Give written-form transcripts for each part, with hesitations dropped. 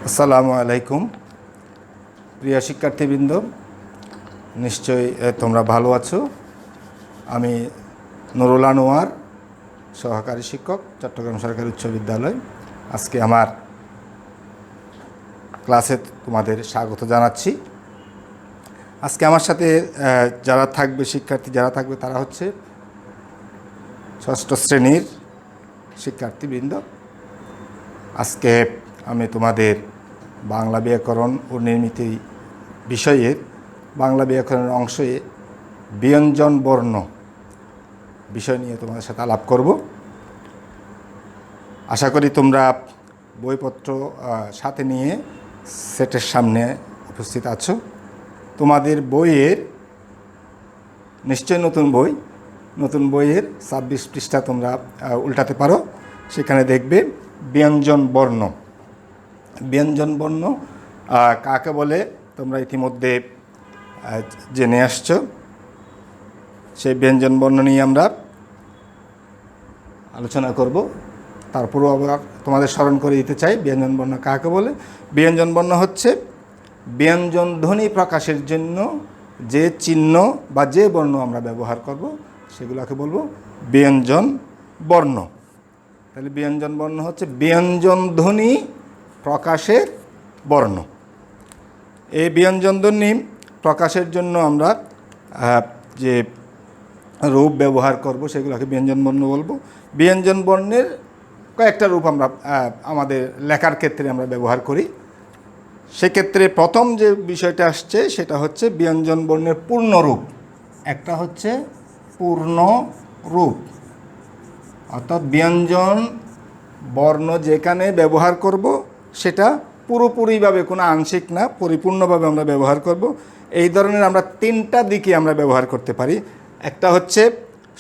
আসসালামু আলাইকুম প্রিয় শিক্ষার্থীবৃন্দ, নিশ্চয়ই তোমরা ভালো আছো। আমি নুরুল আনোয়ার, সহকারী শিক্ষক, চট্টগ্রাম সরকারি উচ্চ বিদ্যালয়। আজকে আমার ক্লাসে তোমাদের স্বাগত জানাচ্ছি। আজকে আমার সাথে যারা থাকবে, শিক্ষার্থী যারা থাকবে তারা হচ্ছে ষষ্ঠ শ্রেণীর শিক্ষার্থীবৃন্দ। আজকে আমি তোমাদের বাংলা ব্যাকরণ ও নির্মিতি বিষয়ে বাংলা ব্যাকরণের অংশে ব্যঞ্জন বর্ণ বিষয় নিয়ে তোমাদের সাথে আলাপ করব। আশা করি তোমরা বইপত্র সাথে নিয়ে সেটের সামনে উপস্থিত আছো। তোমাদের বইয়ের নিশ্চয় নতুন বইয়ের 26 পৃষ্ঠা তোমরা উল্টাতে পারো। সেখানে দেখবে ব্যঞ্জন বর্ণ। ব্যঞ্জন বর্ণ কাকে বলে তোমরা ইতিমধ্যে জেনে আসছো। সেই ব্যঞ্জন বর্ণ নিয়ে আমরা আলোচনা করব। তারপরেও আবার তোমাদের স্মরণ করে দিতে চাই ব্যঞ্জন বর্ণ কাকে বলে। ব্যঞ্জন বর্ণ হচ্ছে ব্যঞ্জন ধ্বনি প্রকাশের জন্য যে চিহ্ন বা যে বর্ণ আমরা ব্যবহার করব সেগুলোকে বলবো ব্যঞ্জন বর্ণ। তাহলে ব্যঞ্জন বর্ণ হচ্ছে ব্যঞ্জন ধ্বনি প্রকাশের বর্ণ। এই ব্যঞ্জন ধ্বনি প্রকাশের জন্য আমরা যে রূপ ব্যবহার করব সেগুলোকে ব্যঞ্জন বর্ণ বলবো। ব্যঞ্জন বর্ণের কয়েকটা রূপ আমরা আমাদের লেখার ক্ষেত্রে আমরা ব্যবহার করি। সেক্ষেত্রে প্রথম যে বিষয়টা আসছে সেটা হচ্ছে ব্যঞ্জন বর্ণের পূর্ণ রূপ। একটা হচ্ছে পূর্ণ রূপ, অর্থাৎ ব্যঞ্জন বর্ণ যেখানে ব্যবহার করব সেটা পুরোপুরিভাবে, কোনো আংশিক না, পরিপূর্ণভাবে আমরা ব্যবহার করব। এই ধরনের আমরা তিনটা দিকে আমরা ব্যবহার করতে পারি। একটা হচ্ছে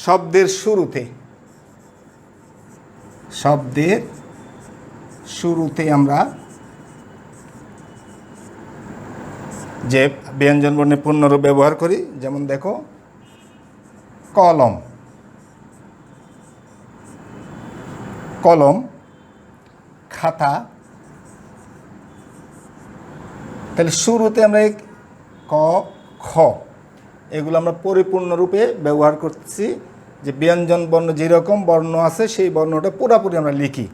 শব্দের শুরুতে আমরা যে ব্যঞ্জন বর্ণের পূর্ণরূপ ব্যবহার করি, যেমন দেখো কলম, খাতা। তাহলে শুরুতে আমরা ক, খ এগুলো আমরা পরিপূর্ণ রূপে ব্যবহার করছি। যে ব্যঞ্জন বর্ণ যেরকম বর্ণ আছে সেই বর্ণটা পুরোপুরি আমরা লিখি।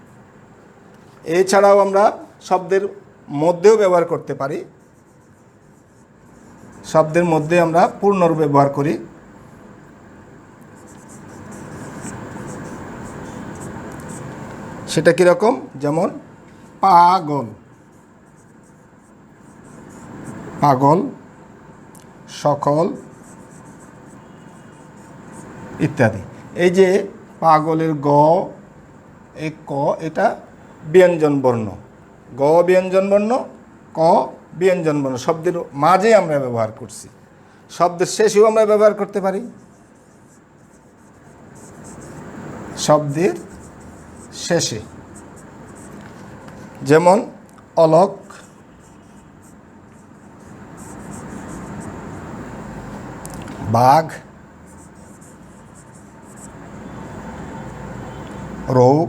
এছাড়াও আমরা শব্দের মধ্যেও ব্যবহার করতে পারি। শব্দের মধ্যে আমরা পূর্ণরূপ ব্যবহার করি। সেটা কীরকম? যেমন পাগল, সকল ইত্যাদি। এই যে পাগলের গ, এই ক, এটা ব্যঞ্জন বর্ণ। গ ব্যঞ্জন বর্ণ, ক ব্যঞ্জন বর্ণ। শব্দের মাঝে আমরা ব্যবহার করছি। শব্দের শেষেও আমরা ব্যবহার করতে পারি। শব্দের শেষে, যেমন অলক, বাঘ, রোগ।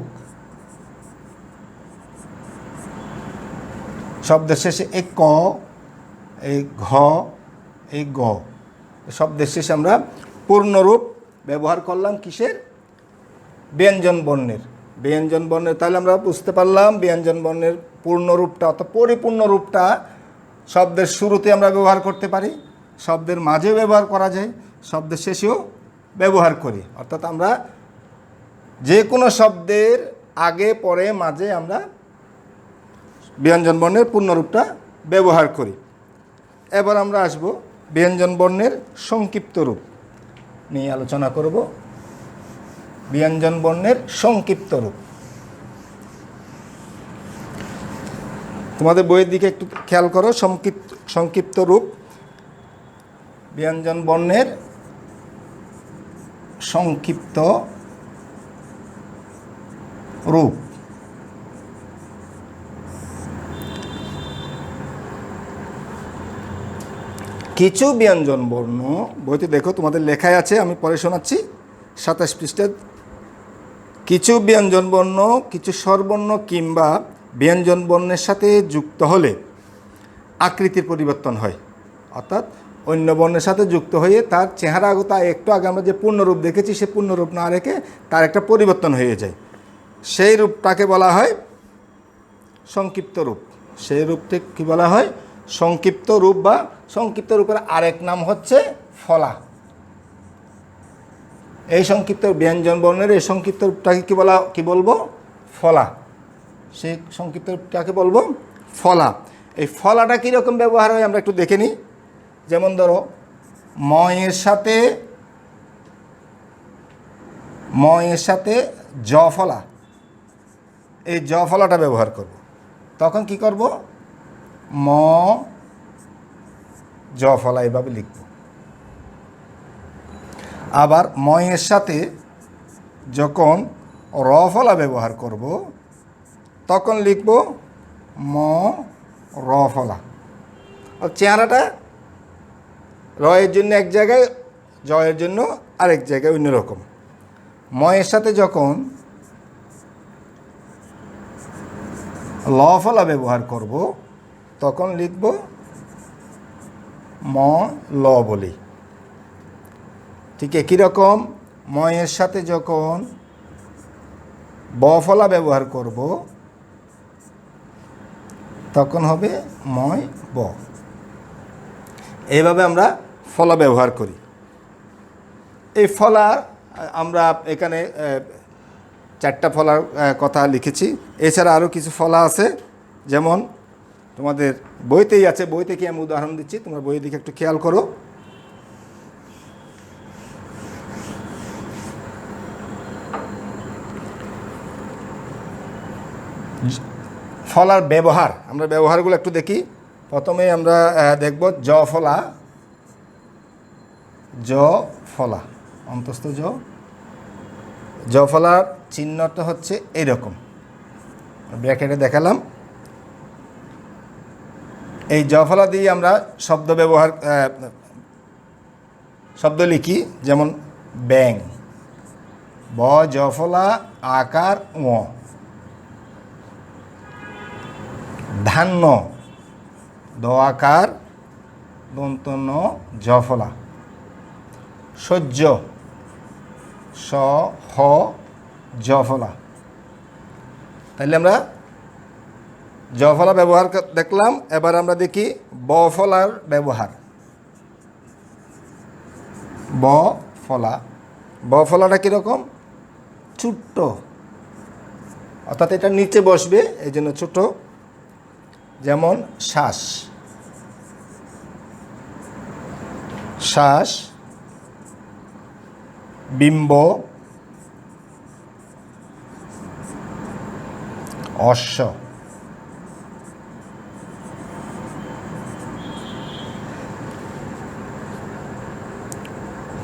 শব্দের শেষে এই ক, এই ঘ, এই গ। শব্দের শেষে আমরা পূর্ণরূপ ব্যবহার করলাম কিসের? ব্যঞ্জন বর্ণের। তাহলে আমরা বুঝতে পারলাম ব্যঞ্জন বর্ণের পূর্ণরূপটা অর্থাৎ পরিপূর্ণ রূপটা শব্দের শুরুতে আমরা ব্যবহার করতে পারি, শব্দের মাঝেও ব্যবহার করা যায়, শব্দের শেষেও ব্যবহার করি। অর্থাৎ আমরা যে কোনো শব্দের আগে পরে মাঝে আমরা ব্যঞ্জন বর্ণের পূর্ণরূপটা ব্যবহার করি। এবার আমরা আসব ব্যঞ্জন বর্ণের সংক্ষিপ্ত রূপ নিয়ে আলোচনা করব। ব্যঞ্জন বর্ণের সংক্ষিপ্ত রূপ। তোমাদের বইয়ের দিকে একটু খেয়াল করো। সংক্ষিপ্ত রূপ, ব্যঞ্জন বর্ণের সংক্ষিপ্ত রূপ। কিছু ব্যঞ্জন বর্ণ বইতে দেখো, তোমাদের লেখায় আছে, আমি পরে শোনাচ্ছি 27 পৃষ্ঠা। কিছু ব্যঞ্জন বর্ণ, কিছু স্বরবর্ণ কিংবা ব্যঞ্জন বর্ণের সাথে যুক্ত হলে আকৃতির পরিবর্তন হয়, অর্থাৎ অন্য বর্ণের সাথে যুক্ত হয়ে তার চেহারাগত, একটু আগে আমরা যে পূর্ণরূপ দেখেছি সে পূর্ণরূপ না রেখে তার একটা পরিবর্তন হয়ে যায়, সেই রূপটাকে বলা হয় সংক্ষিপ্ত রূপ। সেই রূপকে কী বলা হয়? সংক্ষিপ্ত রূপ, বা সংক্ষিপ্ত রূপের আরেক নাম হচ্ছে ফলা। এই সংক্ষিপ্ত ব্যঞ্জন বর্ণের এই সংক্ষিপ্ত রূপটাকে কী বলবো? ফলা। সেই সংক্ষিপ্ত রূপটাকে বলবো ফলা। এই ফলাটা কীরকম ব্যবহার হয় আমরা একটু দেখে নিই। যেমন ধরো ময়ের সাথে জ ফলা, এই জ ফলাটা ব্যবহার করব। তখন কি করব? ম জ ফলা এভাবে লিখব। আবার ময়ের সাথে যখন র ফলা ব্যবহার করব তখন লিখব ম র ফলা। আর চেহারাটা রয়ের জন্য এক জায়গায়, জয়ের জন্য আরেক জায়গায় অন্যরকম। ময়ের সাথে যখন ল ফলা ব্যবহার করব তখন লিখব ম ল বলি। ঠিক একই রকম ময়ের সাথে যখন ব ফলা ব্যবহার করব তখন হবে ময় ব। এইভাবে আমরা ফলা ব্যবহার করি। এই ফলা আমরা এখানে 4টা ফলার কথা লিখেছি। এছাড়া আরও কিছু ফলা আছে, যেমন তোমাদের বইতেই আছে। বই থেকে আমি উদাহরণ দিচ্ছি, তোমরা বইয়ের দিকে একটু খেয়াল করো। ফলার ব্যবহার, আমরা ব্যবহারগুলো একটু দেখি। প্রথমে আমরা দেখব জ ফলা। জ ফলা, অন্তস্থ জ ফলার চিহ্নটা হচ্ছে এইরকম, ব্র্যাকেটে দেখালাম। এই জ ফলা দিয়ে আমরা শব্দ লিখি, যেমন ব্যাং, ব জ ফলা আকার ও। ধান্য, দ আকার দন্ত ন জ ফলা। সহ্য, স হ জ ফলা। তাহলে আমরা জ ফলা ব্যবহার দেখলাম। এবার আমরা দেখি ব ফলার ব্যবহার। ব ফলাটা কীরকম? ছোট্ট, অর্থাৎ এটা নিচে বসবে, এই জন্য ছোট। যেমন শ্বাস, বিম্ব, অশ্ব।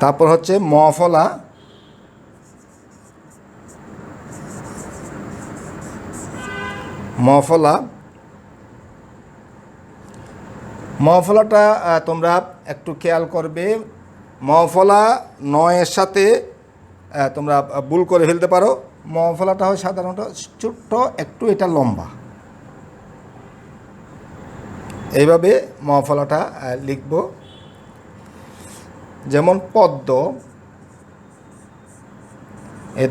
তারপর হচ্ছে ম ফলা। মফলাটা তোমরা একটু খেয়াল করবে। মফলা নয়ের সাথে তোমরা ভুল করে ফেলতে পারো। মফলাটা হয় সাধারণত ছোট্ট একটু, এটা লম্বা। এইভাবে মফলাটা লিখব। যেমন পদ্ম, এ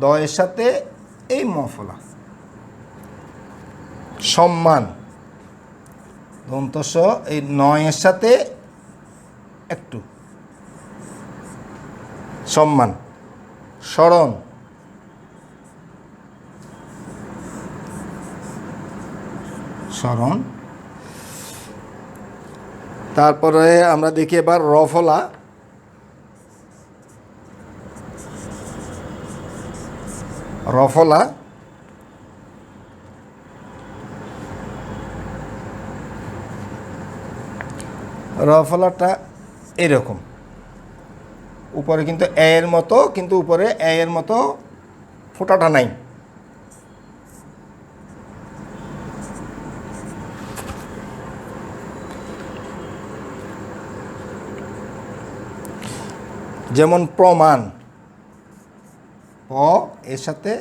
দ এর সাথে এই মফলা। সম্মান, দন্তস এই নয়ের সাথে একটু সম্মান। স্মরণ, তারপরে আমরা দেখি এবার রফলা। রফলাটা এরকম, উপরে কিন্তু এর মতো, কিন্তু উপরে এর মতো ফোঁটাটা নাই। যেমন প্রমাণ, প এর সাথে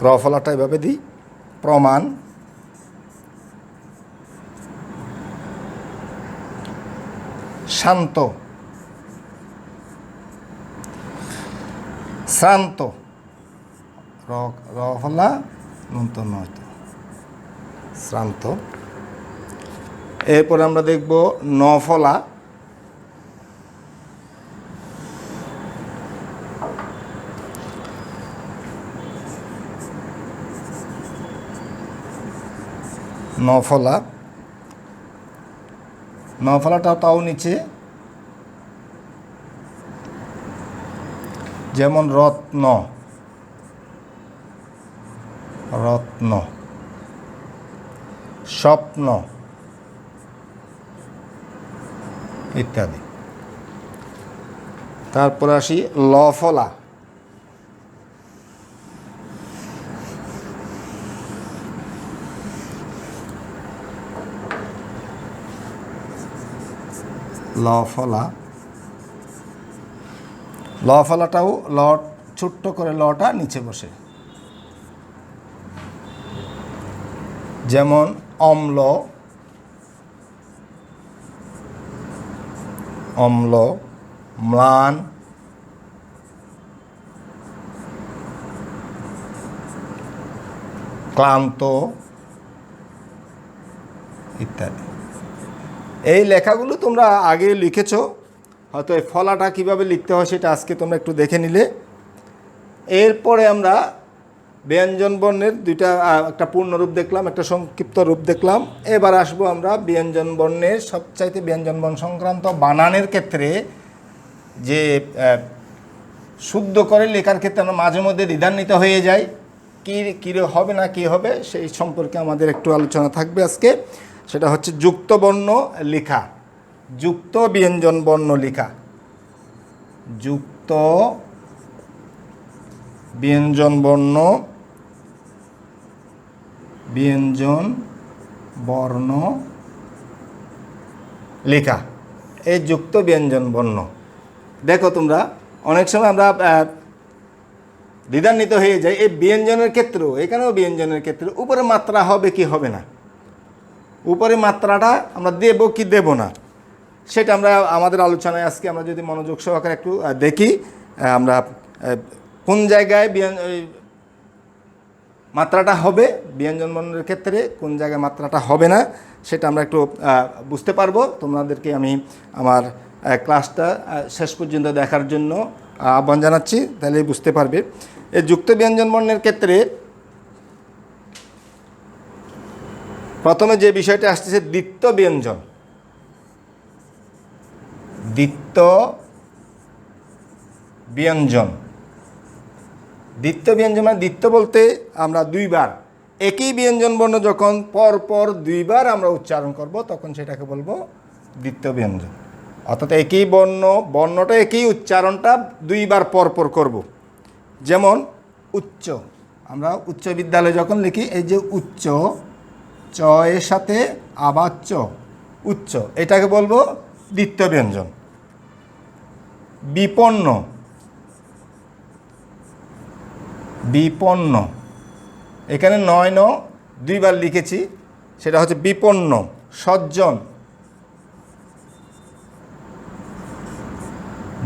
র ফলাটা এভাবে দিই, প্রমাণ, শান্ত, শ্রান্ত, র ফলা নন্ত নয়ত, শ্রান্ত। এরপরে আমরা দেখব ন ফলা, নফলা, নফলাটা তাও নিচে, যেমন রত্ন, রত্ন, স্বপ্ন ইত্যাদি। তারপর আসি লফলা, লফলা, লফলাটাও ল ছোট্ট করে লটা নিচে বসে, যেমন অম্ল, অম্ল, ম্লান, ক্লান্ত ইত্যাদি। এই লেখাগুলো তোমরা আগে লিখেছ, হয়তো এই ফলাটা কীভাবে লিখতে হয় সেটা আজকে তোমরা একটু দেখে নিলে। এরপরে আমরা ব্যঞ্জন বর্ণের একটা পূর্ণরূপ দেখলাম, একটা সংক্ষিপ্ত রূপ দেখলাম। এবার আসবো আমরা ব্যঞ্জন বর্ণের সবচাইতে ব্যঞ্জন বর্ণ সংক্রান্ত বানানের ক্ষেত্রে যে শুদ্ধ করে লেখার ক্ষেত্রে আমরা মাঝে মধ্যে দ্বিধান্বিত হয়ে যাই, কী হবে না কী হবে, সেই সম্পর্কে আমাদের একটু আলোচনা থাকবে আজকে। সেটা হচ্ছে যুক্ত বর্ণ লেখা, যুক্ত ব্যঞ্জন বর্ণ লেখা, যুক্ত ব্যঞ্জন বর্ণ, ব্যঞ্জন বর্ণ লেখা। এই যুক্ত ব্যঞ্জন বর্ণ দেখো তোমরা অনেক সময় আমরা দ্বিধান্বিত হয়ে যাই এই ব্যঞ্জনের ক্ষেত্রেও, এখানেও ব্যঞ্জনের ক্ষেত্রে উপরে মাত্রা হবে কি হবে না, উপরে মাত্রাটা আমরা দেব কি দেব না, সেটা আমরা আমাদের আলোচনায় আজকে আমরা যদি মনোযোগ সহকারে একটু দেখি, আমরা কোন জায়গায় মাত্রাটা হবে ব্যঞ্জন বর্ণের ক্ষেত্রে, কোন জায়গায় মাত্রাটা হবে না, সেটা আমরা একটু বুঝতে পারবো। তোমাদেরকে আমি আমার ক্লাসটা শেষ পর্যন্ত দেখার জন্য আহ্বান জানাচ্ছি, তাহলেই বুঝতে পারবে। এই যুক্ত ব্যঞ্জন বর্ণের ক্ষেত্রে প্রথমে যে বিষয়টা আসতেছে দ্বিত্ব ব্যঞ্জন, দ্বিত্ব ব্যঞ্জন। দ্বিত্ব ব্যঞ্জন মানে দ্বিত্ব বলতে আমরা দুইবার একই ব্যঞ্জন বর্ণ যখন পরপর দুইবার আমরা উচ্চারণ করব তখন সেটাকে বলবো দ্বিত্ব ব্যঞ্জন। অর্থাৎ একই বর্ণটা একই, উচ্চারণটা দুইবার পরপর করব। যেমন উচ্চ, আমরা উচ্চ বিদ্যালয়ে যখন লিখি এই যে উচ্চ, চ এর সাথে আবার চ, উচ্চ, এটাকে বলবো দ্বিত্ব ব্যঞ্জন। বিপন্ন, বিপন্ন, এখানে নয় ন দুইবার লিখেছি, সেটা হচ্ছে বিপন্ন। সজ্জন,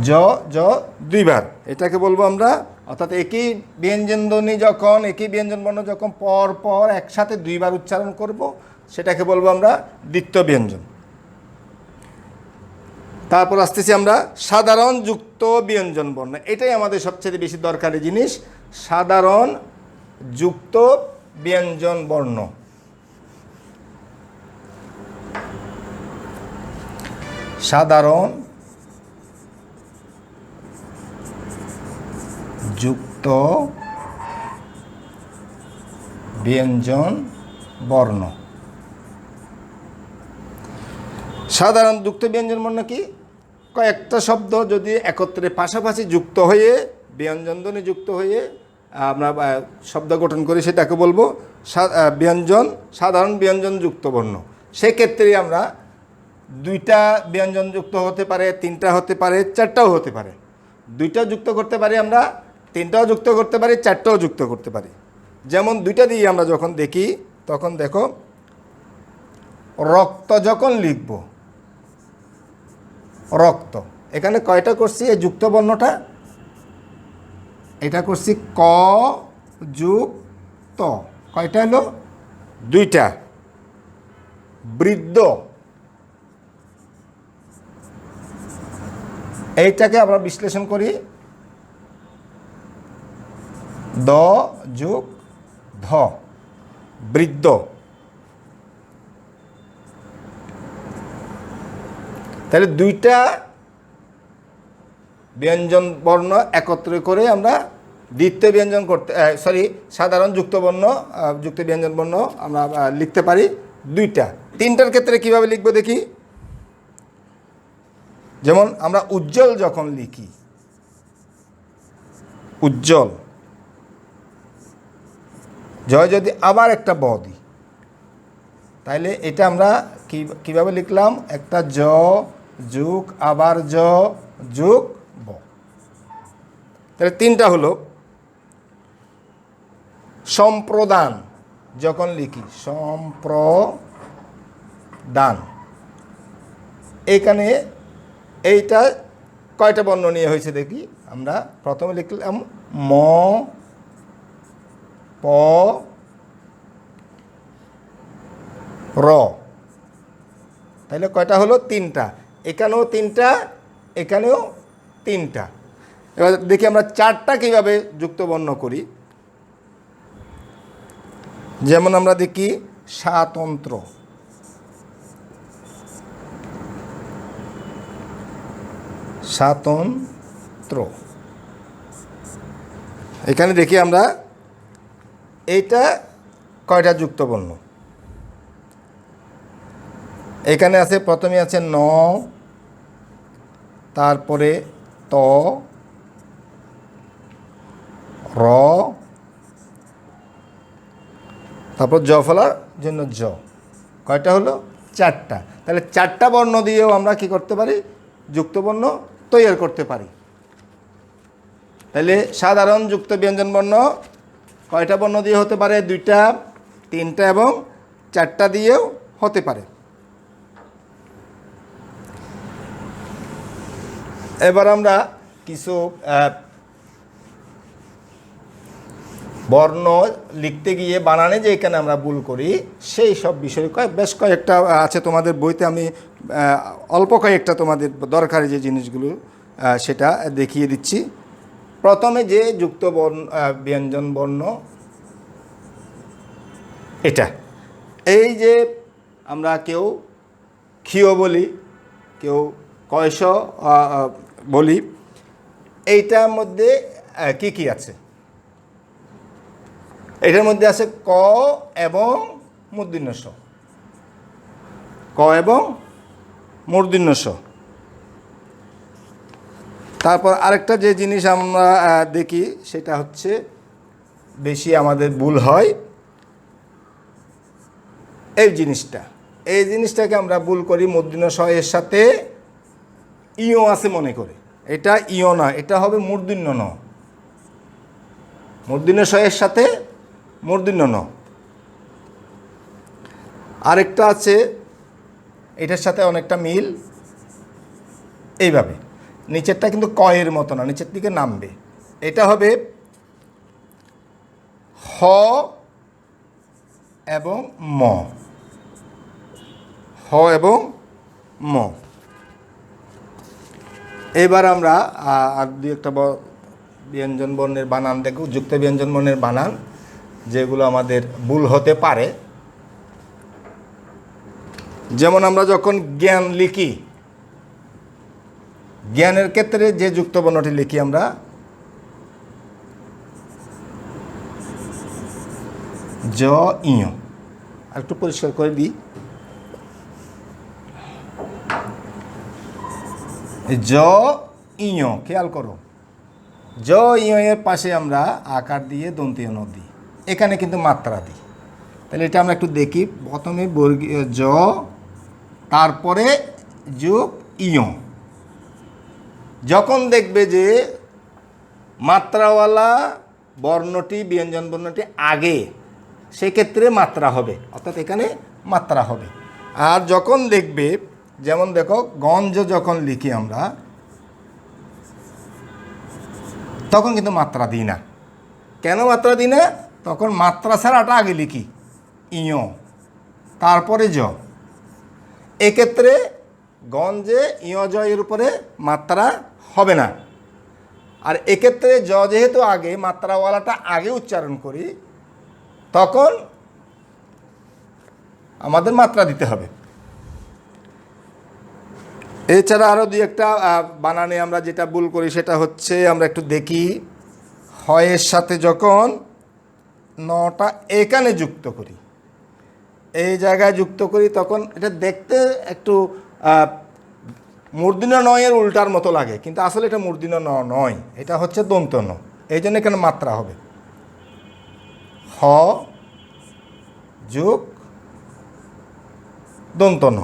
জ জ দুইবার, এটাকে বলবো আমরা, অর্থাৎ একই ব্যঞ্জন ধ্বনি যখন, একই ব্যঞ্জন বর্ণ যখন পর পর একসাথে দুইবার উচ্চারণ করব সেটাকে বলবো আমরা দ্বিত্ব ব্যঞ্জন। তারপর আসতেছি আমরা সাধারণ যুক্ত ব্যঞ্জন বর্ণ, এটাই আমাদের সবচেয়ে বেশি দরকারি জিনিস, সাধারণ যুক্ত ব্যঞ্জন বর্ণ। সাধারণ যুক্ত ব্যঞ্জন বর্ণ। সাধারণ যুক্ত ব্যঞ্জন বর্ণ কি? কয়েকটা শব্দ যদি একত্রে পাশাপাশি যুক্ত হয়ে ব্যঞ্জন ধ্বনি যুক্ত হয়ে আমরা শব্দ গঠন করি সেটাকে বলবো ব্যঞ্জন, সাধারণ ব্যঞ্জন যুক্ত বর্ণ। সেক্ষেত্রে আমরা দুইটা ব্যঞ্জন যুক্ত হতে পারে, তিনটা হতে পারে, চারটাও হতে পারে। দুইটা যুক্ত করতে পারি আমরা, তিনটাও যুক্ত করতে পারি, চারটাও যুক্ত করতে পারি। যেমন দুইটা দিয়ে আমরা যখন দেখি তখন দেখো রক্ত যখন লিখব, রক্ত, এখানে কয়টা করছি এই যুক্ত বর্ণটা? এটা করছি ক যুগ ত, কয়টা হলো? দুইটা। বৃদ্ধ, এইটাকে আমরা বিশ্লেষণ করি দ যুগ ধ, বৃদ্ধ। তাহলে দুইটা ব্যঞ্জন বর্ণ একত্র করে আমরা দ্বিতীয় ব্যঞ্জন করতে সাধারণ যুক্তবর্ণ যুক্ত ব্যঞ্জন বর্ণ আমরা লিখতে পারি দুইটা। তিনটার ক্ষেত্রে কিভাবে লিখবো দেখি। যেমন আমরা উজ্জ্বল যখন লিখি, উজ্জ্বল, জয় যদি আবার একটা ব দিই, তাইলে এটা আমরা কিভাবে লিখলাম? একটা জ যুগ আবার জ যুগ ব। তাহলে তিনটা হলো। সম্প্রদান যখন লিখি, সম্প্রদান, এখানে এইটা কয়টা বর্ণ নিয়ে হয়েছে দেখি। আমরা প্রথমে লিখলাম ম প র, তাহলে কয়টা হলো? তিনটা। এখানেও তিনটা, এখানেও তিনটা। এবার দেখি আমরা চারটা কীভাবে যুক্তবর্ণ করি। যেমন আমরা দেখি স্বাতন্ত্র, স্বাতন্ত্র, এখানে দেখি আমরা এইটা কয়টা যুক্তবর্ণ। এখানে আছে, প্রথমে আছে ন, তারপরে ত, র, তারপর জ ফলার জন্য জ। কয়টা হলো? চারটা। তাহলে চারটা বর্ণ দিয়েও আমরা কি করতে পারি? যুক্তবর্ণ তৈরি করতে পারি। তাহলে সাধারণ যুক্ত ব্যঞ্জন বর্ণ কয়টা বর্ণ দিয়ে হতে পারে? দুইটা, তিনটা এবং চারটা দিয়েও হতে পারে। এবার আমরা কিছু বর্ণ লিখতে গিয়ে বানানে যে এখানে আমরা ভুল করি সেই সব বিষয় বেশ কয়েকটা আছে তোমাদের বইতে। আমি অল্প কয়েকটা তোমাদের দরকারি যে জিনিসগুলো সেটা দেখিয়ে দিচ্ছি। প্রথমে যে যুক্ত বর্ণ ব্যঞ্জন বর্ণ এটা, এই যে আমরা কেউ ক্ষীয় বলি, কেউ কয়স বলি, এইটার মধ্যে কি কি আছে? এটার মধ্যে আছে ক এবং মূর্ধন্য ষ, ক এবং মূর্ধন্য ষ। তারপর আরেকটা যে জিনিস আমরা দেখি সেটা হচ্ছে বেশি আমাদের ভুল হয় এই জিনিসটাকে আমরা ভুল করি মূর্ধন্য ষ এর সাথে ইও আছে মনে করে। এটা ইও না, এটা হবে মূর্ধন্য ন। মূর্ধন্য ষ এর সাথে মূর্ধন্য ন। আরেকটা আছে, এটার সাথে অনেকটা মিল, এইভাবে নিচেরটা কিন্তু কয়ের মতো না, নিচের দিকে নামবে। এটা হবে হ এবং ম, হ এবং ম। এবার আমরা আর দুই একটা ব্যঞ্জন বর্ণের বানান দেখব, যুক্ত ব্যঞ্জন বর্ণের বানান যেগুলো আমাদের ভুল হতে পারে। যেমন আমরা যখন জ্ঞান লিখি, জ্ঞানের ক্ষেত্রে যে যুক্ত বর্ণটি লিখি আমরা জ ইয়। আর একটু পরিষ্কার করে দিই, জ ইয়, খেয়াল করো, জ ইয় এর পাশে আমরা আকার দিয়ে দন্তীয় ন দিই, এখানে কিন্তু মাত্রা দিই। তাহলে এটা আমরা একটু দেখি। প্রথমে বর্গীয় জ, তারপরে যোগ ইয়। যখন দেখবে যে মাত্রাওয়ালা বর্ণটি ব্যঞ্জন বর্ণটি আগে, সেক্ষেত্রে মাত্রা হবে, অর্থাৎ এখানে মাত্রা হবে। আর যখন দেখবে, যেমন দেখো গঞ্জ যখন লিখি আমরা, তখন কিন্তু মাত্রা দিই না। কেন মাত্রা দিই না? তখন মাত্রা ছাড়াটা আগে লিখি, ইয় তারপরে জ। এক্ষেত্রে গঞ্জে ইয় জ এর উপরে মাত্রা হবে না। আর এক্ষেত্রে জ যেহেতু আগে, মাত্রাওয়ালাটা আগে উচ্চারণ করি, তখন আমাদের মাত্রা দিতে হবে। এছাড়া আরও দুই একটা বানানে আমরা যেটা ভুল করি সেটা হচ্ছে, আমরা একটু দেখি, হয়ের সাথে যখন নটা এখানে যুক্ত করি, এই জায়গায় যুক্ত করি, তখন এটা দেখতে একটু মূর্ধন্য নয়ের উল্টার মতো লাগে, কিন্তু আসলে এটা মূর্ধন্য ন নয়, এটা হচ্ছে দন্ত ন। এই জন্য এখানে মাত্রা হবে হ যোগ দন্ত ন।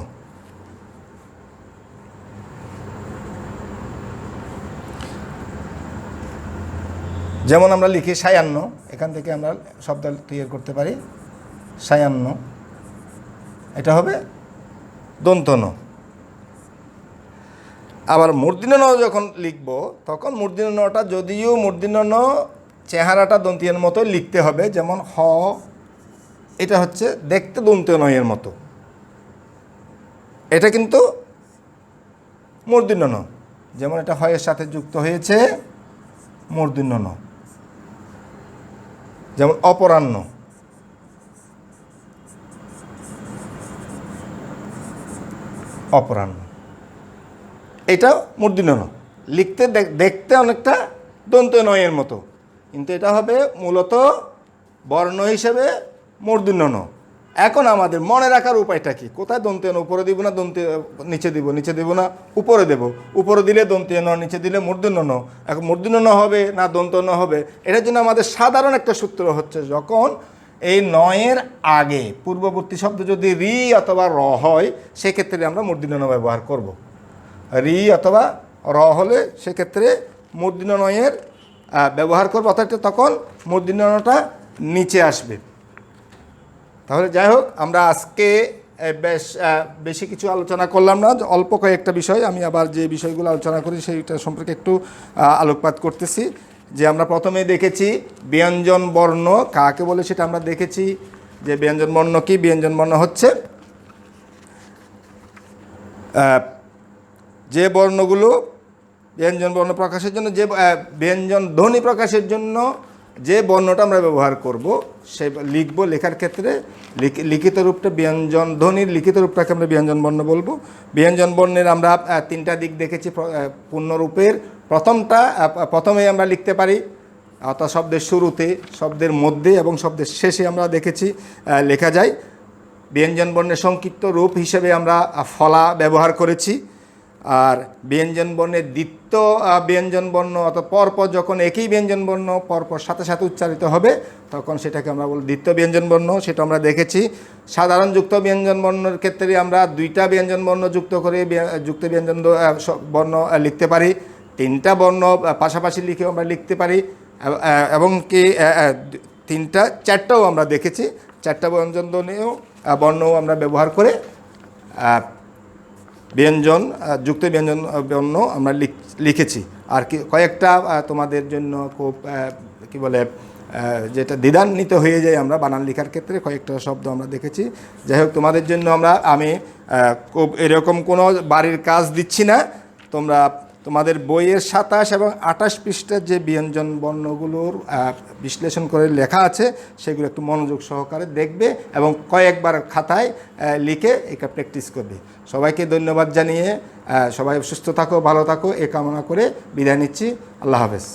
যেমন আমরা লিখি সায়ান্ন, এখান থেকে আমরা শব্দ তৈরি করতে পারি সায়ান্ন, এটা হবে দন্ত ন। আবার মূর্ধন্য ন যখন লিখব, তখন মূর্ধন্য নটা যদিও মূর্ধন্য ন চেহারাটা দন্তীয়ের মতো লিখতে হবে। যেমন হ, এটা হচ্ছে দেখতে দন্তীয় নয়ের মতো, এটা কিন্তু মূর্ধন্য ন। যেমন এটা হয়ের সাথে যুক্ত হয়েছে মূর্ধন্য ন। যেমন অপরাহ্ন, অপরাহ্ন, এটা মূর্ধন্য ন, লিখতে দেখতে অনেকটা দন্ত নয়ের মতো, কিন্তু এটা হবে মূলত বর্ণ হিসেবে মূর্ধন্য ন। এখন আমাদের মনে রাখার উপায়টা কি? কোথায় দন্তীয় ন উপরে দিব না দন্তীয় নিচে দিব, নিচে দিব না উপরে দেব, উপরে দিলে দন্তীয় ন, নিচে দিলে মূর্ধন্য ন। এখন মূর্ধন্য ন হবে না দন্ত ন হবে, এটার জন্য আমাদের সাধারণ একটা সূত্র হচ্ছে, যখন এই নয়ের আগে পূর্ববর্তী শব্দ যদি রি অথবা র হয়, সেক্ষেত্রে আমরা মূর্ধন্য ন ব্যবহার করব। রি অথবা র হলে সেক্ষেত্রে মূর্ধন্য নয়ের ব্যবহার করবো, অর্থাৎ তখন মূর্ধন্য নটা নিচে আসবে। তাহলে যাই হোক, আমরা আজকে বেশি কিছু আলোচনা করলাম না, অল্প কয়েকটা বিষয় আমি আবার যে বিষয়গুলো আলোচনা করি সেইটা সম্পর্কে একটু আলোকপাত করতেছি। যে আমরা প্রথমে দেখেছি ব্যঞ্জন বর্ণ কাকে বলে, সেটা আমরা দেখেছি যে ব্যঞ্জন বর্ণ কি। ব্যঞ্জন বর্ণ হচ্ছে যে বর্ণগুলো ব্যঞ্জন বর্ণ প্রকাশের জন্য, যে ব্যঞ্জন ধ্বনি প্রকাশের জন্য যে বর্ণটা আমরা ব্যবহার করব, সে লিখব, লেখার ক্ষেত্রে লিখিত রূপটা ব্যঞ্জন ধ্বনির লিখিত রূপটাকে আমরা ব্যঞ্জন বর্ণ বলবো। ব্যঞ্জন বর্ণের আমরা তিনটা দিক দেখেছি পূর্ণরূপের। প্রথমে আমরা লিখতে পারি, অর্থাৎ শব্দের শুরুতে, শব্দের মধ্যে এবং শব্দের শেষে আমরা দেখেছি লেখা যায়। ব্যঞ্জন বর্ণের সংক্ষিপ্ত রূপ হিসেবে আমরা ফলা ব্যবহার করেছি। আর ব্যঞ্জন বর্ণের দ্বিতীয় ব্যঞ্জন বর্ণ, অর্থাৎ পরপর যখন একই ব্যঞ্জন বর্ণ পরপর সাথে সাথে উচ্চারিত হবে, তখন সেটাকে আমরা বলি দ্বিতীয় ব্যঞ্জন বর্ণ, সেটা আমরা দেখেছি। সাধারণ যুক্ত ব্যঞ্জন বর্ণের ক্ষেত্রে আমরা দুইটা ব্যঞ্জন বর্ণ যুক্ত করে যুক্ত ব্যঞ্জন বর্ণ লিখতে পারি। তিনটা বর্ণ পাশাপাশি লিখেও আমরা লিখতে পারি, এবং কি চারটাও আমরা দেখেছি। চারটা ব্যঞ্জন ধ্বনিও বর্ণও আমরা ব্যবহার করে ব্যঞ্জন যুক্ত ব্যঞ্জন বর্ণ আমরা লিখেছি। আর কি কয়েকটা তোমাদের জন্য খুব কি বলে, যেটা দ্বিধান্বিত হয়ে যায় আমরা বানান লেখার ক্ষেত্রে, কয়েকটা শব্দ আমরা দেখেছি। যাই হোক, তোমাদের জন্য আমি খুব এরকম কোনো বাড়ির কাজ দিচ্ছি না। তোমরা তোমাদের বইয়ের 27 এবং 28 পৃষ্ঠার যে ব্যঞ্জন বর্ণগুলোর বিশ্লেষণ করে লেখা আছে, সেগুলো একটু মনোযোগ সহকারে দেখবে এবং কয়েকবার খাতায় লিখে এটা প্র্যাকটিস করবে। সবাইকে ধন্যবাদ জানিয়ে সবাই সুস্থ থাকো, ভালো থাকো এ কামনা করে বিদায় নিচ্ছি। আল্লাহ হাফেজ।